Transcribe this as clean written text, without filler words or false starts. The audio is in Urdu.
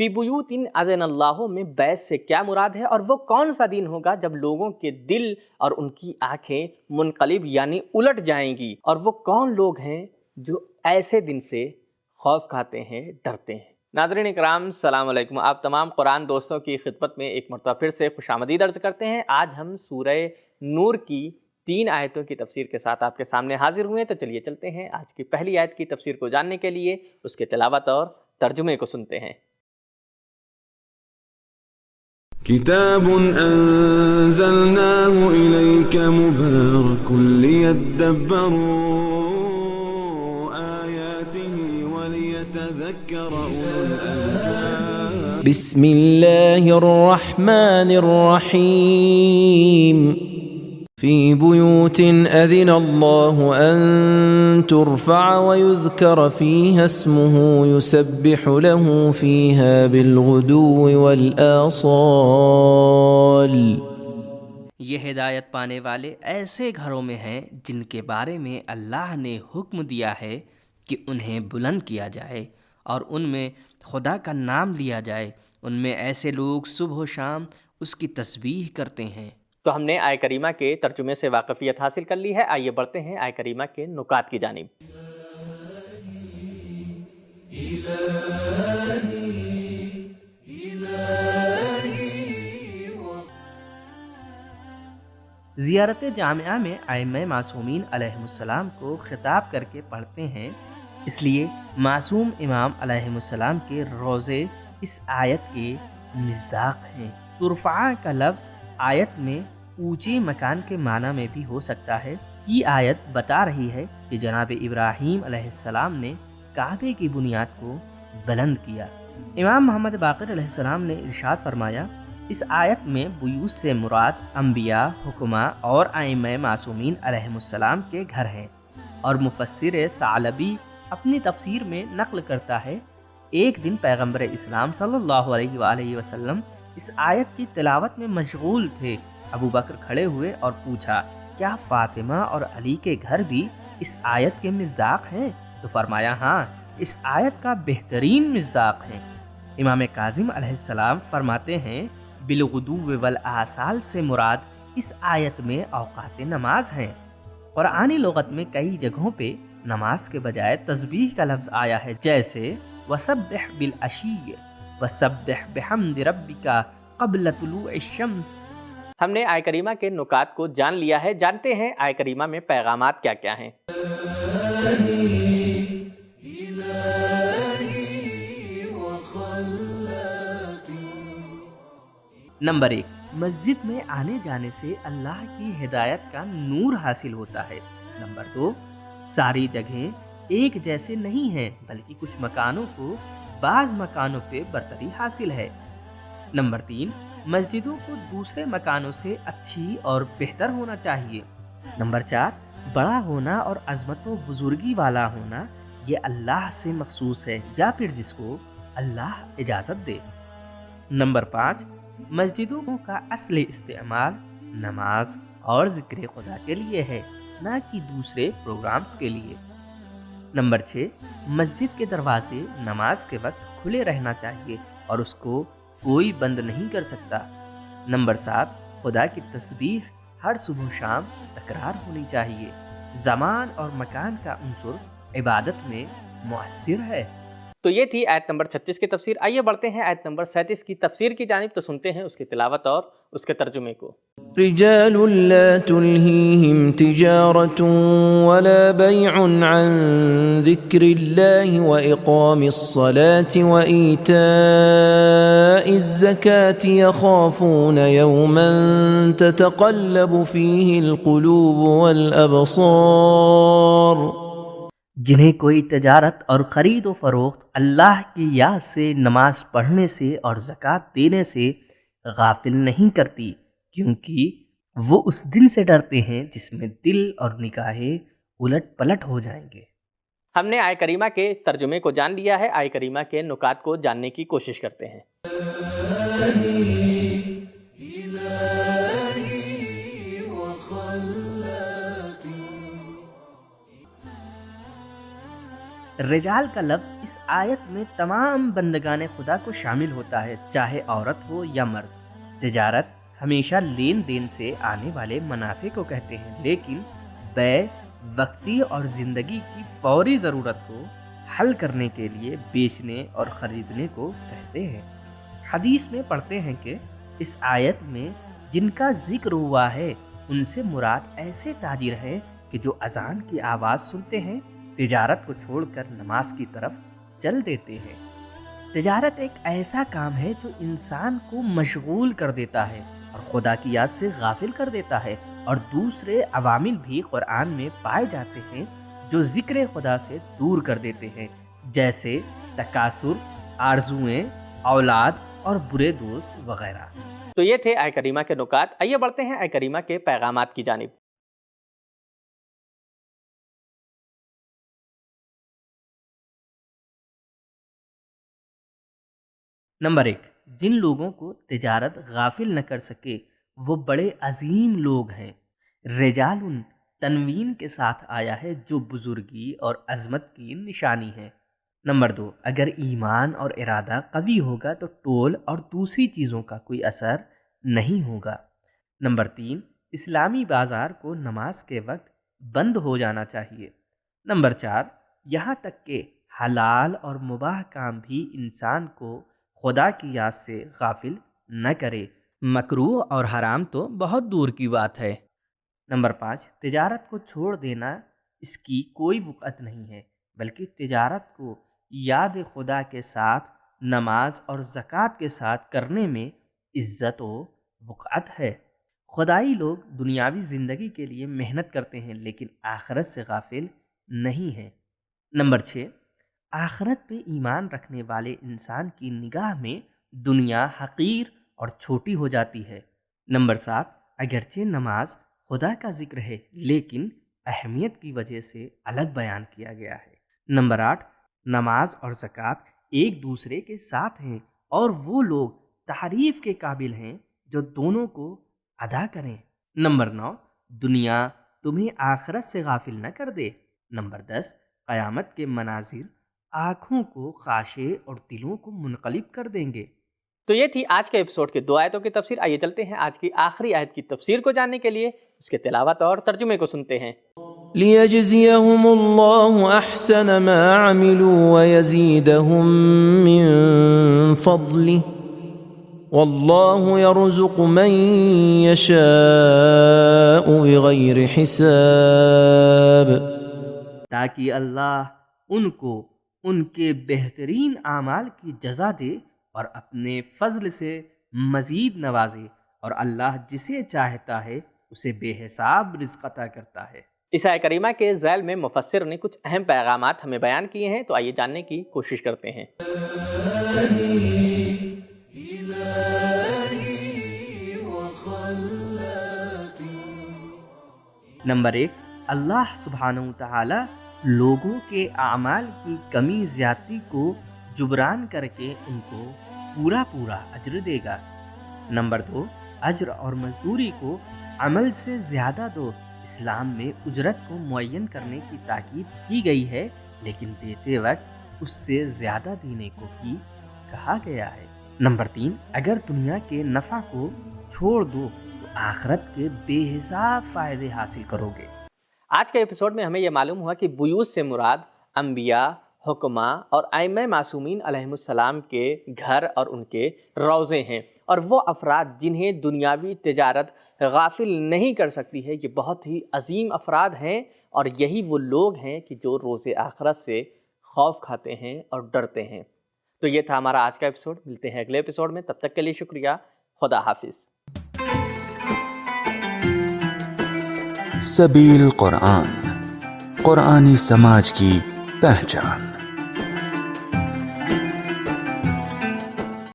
فی بیوت اذن اللہ میں بیت سے کیا مراد ہے، اور وہ کون سا دن ہوگا جب لوگوں کے دل اور ان کی آنکھیں منقلب یعنی الٹ جائیں گی، اور وہ کون لوگ ہیں جو ایسے دن سے خوف کھاتے ہیں، ڈرتے ہیں۔ ناظرین اکرام السلام علیکم، آپ تمام قرآن دوستوں کی خدمت میں ایک مرتبہ پھر سے خوش آمدید عرض کرتے ہیں۔ آج ہم سورہ نور کی 3 آیتوں کی تفسیر کے ساتھ آپ کے سامنے حاضر ہوئے ہیں، تو چلیے چلتے ہیں آج کی پہلی آیت کی تفسیر کو جاننے کے لیے اس کے تلاوت اور ترجمے کو سنتے ہیں۔ کتاب انزلناه الیک مبارک لیدبروا آیاته ولیتذکر اولو الالباب۔ بسم اللہ الرحمن الرحیم۔ فی بیوت اذن اللہ ان ترفع ویذکر فیہا اسمہ یسبح له فیہا بالغدو والآصال۔ یہ ہدایت پانے والے ایسے گھروں میں ہیں جن کے بارے میں اللہ نے حکم دیا ہے کہ انہیں بلند کیا جائے اور ان میں خدا کا نام لیا جائے۔ ان میں ایسے لوگ صبح و شام اس کی تسبیح کرتے ہیں۔ تو ہم نے آیہ کریمہ کے ترجمے سے واقفیت حاصل کر لی ہے، آئیے بڑھتے ہیں آیہ کریمہ کے نکات کی جانب۔ زیارت جامعہ میں ائمہ معصومین علیہم السلام کو خطاب کر کے پڑھتے ہیں، اس لیے معصوم امام علیہم السلام کے روضے اس آیت کے مصداق ہیں۔ ترفع کا لفظ آیت میں اونچے مکان کے معنی میں بھی ہو سکتا ہے۔ یہ آیت بتا رہی ہے کہ جناب ابراہیم علیہ السلام نے کعبے کی بنیاد کو بلند کیا۔ امام محمد باقر علیہ السلام نے ارشاد فرمایا، اس آیت میں بیوت سے مراد انبیاء، حکماء اور ائمہ معصومین علیہم السلام کے گھر ہیں۔ اور مفسر ثعلبی اپنی تفسیر میں نقل کرتا ہے، ایک دن پیغمبر اسلام صلی اللہ علیہ وآلہ وسلم اس آیت کی تلاوت میں مشغول تھے۔ ابو بکر کھڑے ہوئے اور پوچھا، کیا فاطمہ اور علی کے گھر بھی اس آیت کے مصداق ہیں؟ تو فرمایا، ہاں، اس آیت کا بہترین مصداق ہیں۔ امام کاظم علیہ السلام فرماتے ہیں، بالغدو والآصال سے مراد اس آیت میں اوقات نماز ہیں۔ قرآنی لغت میں کئی جگہوں پہ نماز کے بجائے تسبیح کا لفظ آیا ہے، جیسے وَسَبِّحْ بِالْعَشِيِّ وَسَبِّحْ بِحَمْدِ رَبِّكَ قَبْلَ طُلُوعِ الشَّمْسِ۔ ہم نے آیہ کریمہ کے نکات کو جان لیا ہے، جانتے ہیں آیہ کریمہ میں پیغامات کیا کیا ہیں۔ نمبر 1، مسجد میں آنے جانے سے اللہ کی ہدایت کا نور حاصل ہوتا ہے۔ نمبر 2، ساری جگہیں ایک جیسے نہیں ہیں، بلکہ کچھ مکانوں کو بعض مکانوں پہ برتری حاصل ہے۔ نمبر 3، مسجدوں کو دوسرے مکانوں سے اچھی اور بہتر ہونا چاہیے۔ نمبر 4، بڑا ہونا اور عظمت و بزرگی والا ہونا یہ اللہ سے مخصوص ہے، یا پھر جس کو اللہ اجازت دے۔ نمبر 5، مسجدوں کا اصل استعمال نماز اور ذکر خدا کے لیے ہے، نہ کہ دوسرے پروگرامز کے لیے۔ نمبر 6، مسجد کے دروازے نماز کے وقت کھلے رہنا چاہیے اور اس کو کوئی بند نہیں کر سکتا۔ نمبر 7، خدا کی تسبیح ہر صبح و شام تکرار ہونی چاہیے۔ زمان اور مکان کا عنصر عبادت میں مؤثر ہے۔ تو یہ تھی آیت نمبر 36 کی تفسیر۔ آئیے بڑھتے ہیں آیت نمبر 37 کی تفسیر کی جانب، تو سنتے ہیں اس کی تلاوت اور اس کے ترجمے کو۔ رجال لا تلهيهم تجارة ولا بيع عن ذكر الله وإقام الصلاة وإيتاء الزكاة يخافون يوما تتقلب فيه القلوب والأبصار۔ جنہیں کوئی تجارت اور خرید و فروخت اللہ کی یاد سے، نماز پڑھنے سے اور زکوٰۃ دینے سے غافل نہیں کرتی، کیونکہ وہ اس دن سے ڈرتے ہیں جس میں دل اور نگاہیں الٹ پلٹ ہو جائیں گے۔ ہم نے آیہ کریمہ کے ترجمے کو جان لیا ہے، آیہ کریمہ کے نکات کو جاننے کی کوشش کرتے ہیں۔ رجال کا لفظ اس آیت میں تمام بندگان خدا کو شامل ہوتا ہے، چاہے عورت ہو یا مرد۔ تجارت ہمیشہ لین دین سے آنے والے منافع کو کہتے ہیں، لیکن بیع وقتی اور زندگی کی فوری ضرورت کو حل کرنے کے لیے بیچنے اور خریدنے کو کہتے ہیں۔ حدیث میں پڑھتے ہیں کہ اس آیت میں جن کا ذکر ہوا ہے ان سے مراد ایسے تاجر ہیں کہ جو اذان کی آواز سنتے ہیں تجارت کو چھوڑ کر نماز کی طرف چل دیتے ہیں۔ تجارت ایک ایسا کام ہے جو انسان کو مشغول کر دیتا ہے اور خدا کی یاد سے غافل کر دیتا ہے، اور دوسرے عوامل بھی قرآن میں پائے جاتے ہیں جو ذکر خدا سے دور کر دیتے ہیں، جیسے تکاثر، آرزوئیں، اولاد اور برے دوست وغیرہ۔ تو یہ تھے آیہ کریمہ کے نکات۔ آئیے بڑھتے ہیں آیہ کریمہ کے پیغامات کی جانب۔ نمبر 1، جن لوگوں کو تجارت غافل نہ کر سکے وہ بڑے عظیم لوگ ہیں۔ رجال تنوین کے ساتھ آیا ہے جو بزرگی اور عظمت کی نشانی ہے۔ نمبر 2، اگر ایمان اور ارادہ قوی ہوگا تو ٹول اور دوسری چیزوں کا کوئی اثر نہیں ہوگا۔ نمبر 3، اسلامی بازار کو نماز کے وقت بند ہو جانا چاہیے۔ نمبر 4، یہاں تک کہ حلال اور مباح کام بھی انسان کو خدا کی یاد سے غافل نہ کرے، مکروہ اور حرام تو بہت دور کی بات ہے۔ نمبر 5، تجارت کو چھوڑ دینا اس کی کوئی وقعت نہیں ہے، بلکہ تجارت کو یاد خدا کے ساتھ نماز اور زکوٰۃ کے ساتھ کرنے میں عزت و وقعت ہے۔ خدائی لوگ دنیاوی زندگی کے لیے محنت کرتے ہیں لیکن آخرت سے غافل نہیں ہیں۔ نمبر 6، آخرت پہ ایمان رکھنے والے انسان کی نگاہ میں دنیا حقیر اور چھوٹی ہو جاتی ہے۔ نمبر 7، اگرچہ نماز خدا کا ذکر ہے لیکن اہمیت کی وجہ سے الگ بیان کیا گیا ہے۔ نمبر 8، نماز اور زکوٰۃ ایک دوسرے کے ساتھ ہیں اور وہ لوگ تعریف کے قابل ہیں جو دونوں کو ادا کریں۔ نمبر 9، دنیا تمہیں آخرت سے غافل نہ کر دے۔ نمبر 10، قیامت کے مناظر آنکھوں کو خاشع اور دلوں کو منقلب کر دیں گے۔ تو یہ تھی آج کے ایپیسوڈ کے 2 آیتوں کی تفسیر۔ آئیے چلتے ہیں آج کی آخری آیت کی تفسیر کو جاننے کے لیے، اس کے تلاوت اور ترجمے کو سنتے ہیں۔ لِيَجْزِيَهُمُ اللَّهُ أَحْسَنَ مَا عَمِلُوا وَيَزِيدَهُم مِّن فَضْلِهِ وَاللَّهُ يَرْزُقُ مَن يَشَاءُ بِغَيْرِ حِسَابٍ، تاکہ اللہ ان کو ان کے بہترین اعمال کی جزا دے اور اپنے فضل سے مزید نوازے، اور اللہ جسے چاہتا ہے اسے بے حساب رزق عطا کرتا ہے۔ اس آیہ کریمہ کے ذیل میں مفسر نے کچھ اہم پیغامات ہمیں بیان کیے ہیں، تو آئیے جاننے کی کوشش کرتے ہیں۔ نمبر 1، اللہ سبحانہ وتعالی لوگوں کے اعمال کی کمی زیادتی کو جبران کر کے ان کو پورا اجر دے گا۔ نمبر 2، اجر اور مزدوری کو عمل سے زیادہ دو۔ اسلام میں اجرت کو معین کرنے کی تاکید کی گئی ہے، لیکن دیتے وقت اس سے زیادہ دینے کو بھی کہا گیا ہے۔ نمبر 3، اگر دنیا کے نفع کو چھوڑ دو تو آخرت کے بے حساب فائدے حاصل کرو گے۔ آج کے ایپیسوڈ میں ہمیں یہ معلوم ہوا کہ بیوت سے مراد انبیاء، حکماء اور ائمہ معصومین علیہم السلام کے گھر اور ان کے روضے ہیں، اور وہ افراد جنہیں دنیاوی تجارت غافل نہیں کر سکتی ہے، یہ بہت ہی عظیم افراد ہیں، اور یہی وہ لوگ ہیں کہ جو روز آخرت سے خوف کھاتے ہیں اور ڈرتے ہیں۔ تو یہ تھا ہمارا آج کا ایپیسوڈ، ملتے ہیں اگلے ایپیسوڈ میں، تب تک کے لیے شکریہ، خدا حافظ۔ سبیل قرآن، قرآنی سماج کی پہچان۔